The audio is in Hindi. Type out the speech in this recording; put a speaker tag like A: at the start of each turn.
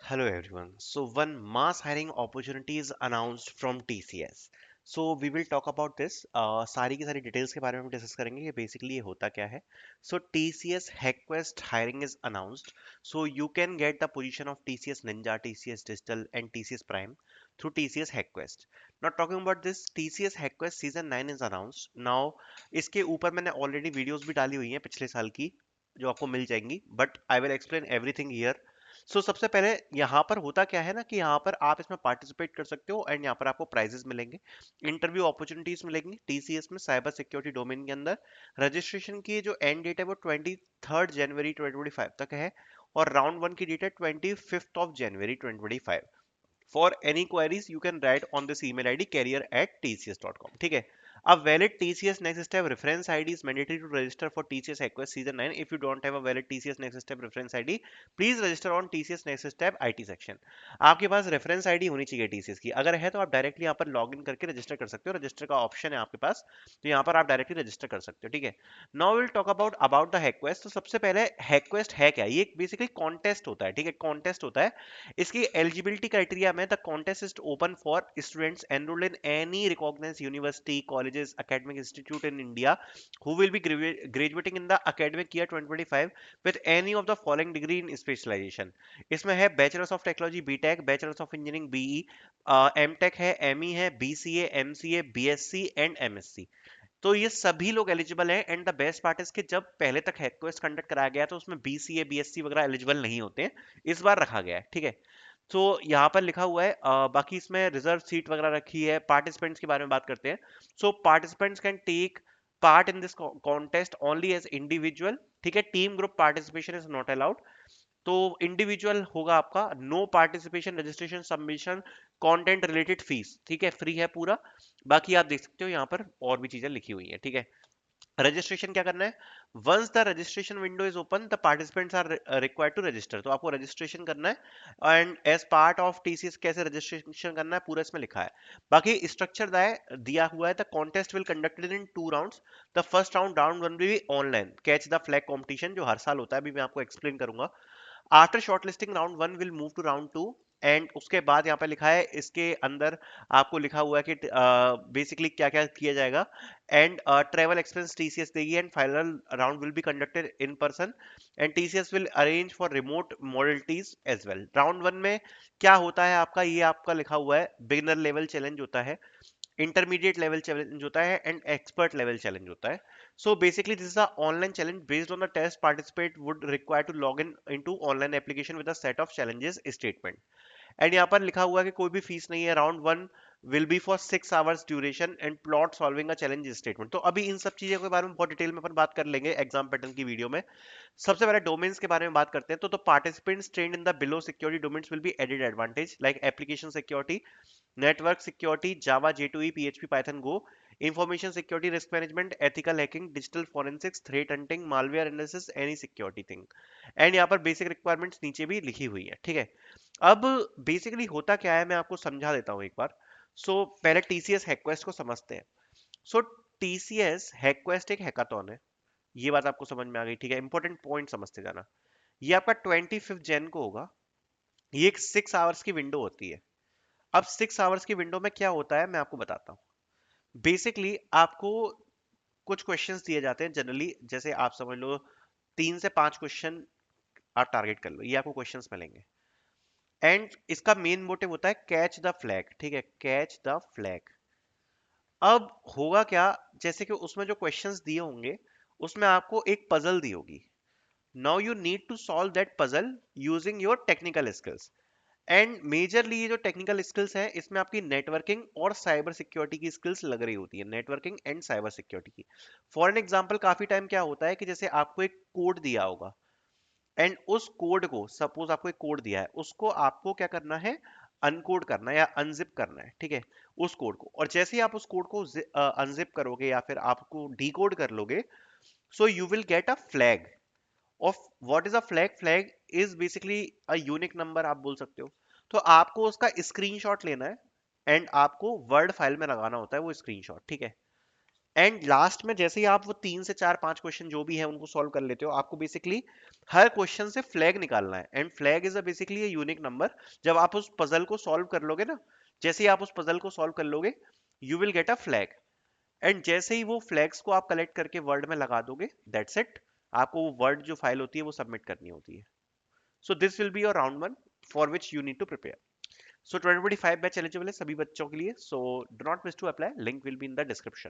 A: Hello everyone. So one mass hiring opportunity is announced from TCS. So we will talk about this. सारी की सारी डिटेल्स के बारे में हम डिस्कस करेंगे कि बेसिकली ये होता क्या है. So TCS HackQuest hiring is announced. So you can get the position of TCS Ninja, TCS Digital and TCS Prime through TCS HackQuest. Now talking about this, TCS HackQuest Season 9 is announced. Now इसके ऊपर मैंने ऑलरेडी वीडियोस भी डाली हुई हैं पिछले साल की जो आपको मिल जाएंगी, but I will explain everything here. सबसे पहले यहाँ पर होता क्या है ना कि यहाँ पर आप इसमें पार्टिसिपेट कर सकते हो एंड यहाँ पर आपको प्राइजेस मिलेंगे, इंटरव्यू अपॉर्चुनिटीज मिलेंगी टीसीएस में साइबर सिक्योरिटी डोमेन के अंदर. रजिस्ट्रेशन की जो एंड डेट है वो 23 जनवरी 2025 तक है और राउंड वन की डेट है 25 जनवरी 2025. For any queries you can write on this email ID career@tcs.com. ठीक है. A valid TCS Next Step reference ID is mandatory to register for TCS HackQuest Season 9. If you don't have a valid TCS Next Step reference ID, please register on TCS Next Step IT section. आपके पास रेफरेंस आईडी होनी चाहिए टीसीएस की. अगर है तो आप डायरेक्टली यहाँ पर लॉग इन करके रजिस्टर कर सकते हो. रजिस्टर का ऑप्शन है आपके पास, तो यहाँ पर आप डायरेक्टली रजिस्टर कर सकते हो. ठीक है. Now will talk about the HackQuest. तो सबसे पहले हैकक्वेस्ट है क्या? ये बेसिकली कॉन्टेस्ट होता है. ठीक है, कॉन्टेस्ट होता है. इसकी एलिजिबिलिटी क्राइटेरिया में the contest is open for students enrolled in any recognised university, colleges, academic institute in India who will be graduating in the academic year 2025 with any of the following degree in specialization. इसमें है bachelors of technology BTech, bachelors of engineering BE, MTech है, एमई है, BCA, MCA, BSc and MSc. तो ये सभी लोग एलिजिबल हैं. And the best part is कि जब पहले तक हैकक्वेस्ट कंडक्ट कराया गया तो उसमें बीसीए बीएससी वगैरह एलिजिबल नहीं होते हैं. इस बार रखा गया है. ठीक है. तो यहाँ पर लिखा हुआ है, बाकी इसमें रिजर्व सीट वगैरह रखी है. पार्टिसिपेंट्स के बारे में बात करते हैं. Participants can take part in this contest only as individual. ठीक है. Team group participation is not allowed. तो इंडिविजुअल होगा आपका. No participation, registration, submission, content related fees. ठीक है, फ्री है पूरा. बाकी आप देख सकते हो यहाँ पर और भी चीजें लिखी हुई है. ठीक है. रजिस्ट्रेशन क्या करना है? Once the registration window is open the participants are required to register. तो आपको रजिस्ट्रेशन करना है and as part of TCS कैसे रजिस्ट्रेशन करना है पूरा इसमें लिखा है. बाकी स्ट्रक्चर दिया हुआ है. The contest will conducted in 2 rounds. The first round one will be online catch the flag competition जो हर साल होता है. अभी मैं आपको एक्सप्लेन करूंगा. After shortlisting round one will move to round two. And उसके बाद यहाँ पे लिखा है इसके अंदर आपको लिखा हुआ है कि बेसिकली क्या क्या किया जाएगा. एंड ट्रेवल एक्सपेंस टीसीएस देगी and final round will be conducted in person and TCS will arrange for remote modalities as well. Round one में क्या होता है आपका, ये आपका लिखा हुआ है. बिगिनर लेवल चैलेंज होता है, इंटरमीडिएट लेवल चैलेंज होता है एंड एक्सपर्ट लेवल चैलेंज होता है. So basically this is a online challenge. Based on the test, participant would require to log in into online application with a set of challenges statement. And यहाँ पर लिखा हुआ है कि कोई भी फीस नहीं है. Round one will be for 6 hours duration and plot solving a challenge statement. तो अभी इन सब चीजों के बारे में बहुत डिटेल में अपन बात कर लेंगे एग्जाम पैटर्न की वीडियो में. सबसे पहले डोमेन्स के बारे में बात करते हैं. तो participants trained in the below security domains will be added advantage like application security, network security, Java, J2E, PHP, Python, Go, information security, risk management, ethical hacking, digital forensics, threat hunting, malware analysis, any security thing. And यहाँ पर बेसिक रिक्वायरमेंट्स नीचे भी लिखी हुई है. ठीक है. अब बेसिकली होता क्या है मैं आपको समझा देता हूँ एक बार. पहले टीसीएस हैकक्वेस्ट को समझते हैं. सो टीसीएस हैकक्वेस्ट एक हैकाथॉन है. ये बात आपको समझ में आ गई. ठीक है. इंपॉर्टेंट पॉइंट समझते जाना. ये आपका 25 जन को होगा. ये एक 6 आवर्स की विंडो होती है. अब 6 आवर्स की विंडो में क्या होता है मैं आपको बताता हूँ. बेसिकली आपको कुछ क्वेश्चंस दिए जाते हैं जनरली. जैसे आप समझ लो 3 से 5 क्वेश्चन आप टारगेट कर लो, ये आपको क्वेश्चंस मिलेंगे. एंड इसका मेन मोटिव होता है कैच द फ्लैग. ठीक है, कैच द फ्लैग. अब होगा क्या, जैसे कि उसमें जो क्वेश्चंस दिए होंगे उसमें आपको एक पजल दी होगी. Now you need to solve that puzzle using your technical skills. And majorly ये जो टेक्निकल स्किल्स हैं इसमें आपकी नेटवर्किंग और साइबर सिक्योरिटी की स्किल्स लग रही होती है. नेटवर्किंग एंड साइबर सिक्योरिटी की. फॉर एन एग्जांपल काफी टाइम क्या होता है कि जैसे आपको एक कोड दिया होगा एंड उस कोड को, सपोज आपको एक कोड दिया है, उसको आपको क्या करना है, अनकोड करना है या अनजिप करना है. ठीक है, उस कोड को. और जैसे ही आप उस कोड को अनजिप करोगे या फिर आपको डीकोड कर लोगे, so you will get a flag of what is a flag. Flag is basically a unique number आप बोल सकते हो. तो आपको उसका स्क्रीनशॉट लेना है एंड आपको वर्ड फाइल में लगाना होता है वो स्क्रीनशॉट. ठीक है. एंड लास्ट में जैसे ही आप वो 3 से 4 5 क्वेश्चन जो भी है उनको सॉल्व कर लेते हो, आपको बेसिकली हर क्वेश्चन से फ्लैग निकालना है। And flag is a basically a unique number. जब आप उस पजल को सॉल्व कर लोगे ना, जैसे ही आप उस पजल को सॉल्व कर लोगे, you will get a flag. And जैसे ही वो फ्लैग्स को आप कलेक्ट करके वर्ड में लगा दोगे, दैट्स इट। आपको वो वर्ड जो फाइल होती है वो सबमिट करनी होती है। So this will be your round one for which you need to prepare. So 2025 batch eligible है सभी बच्चों के लिए, so do not miss to apply, link will be in the description.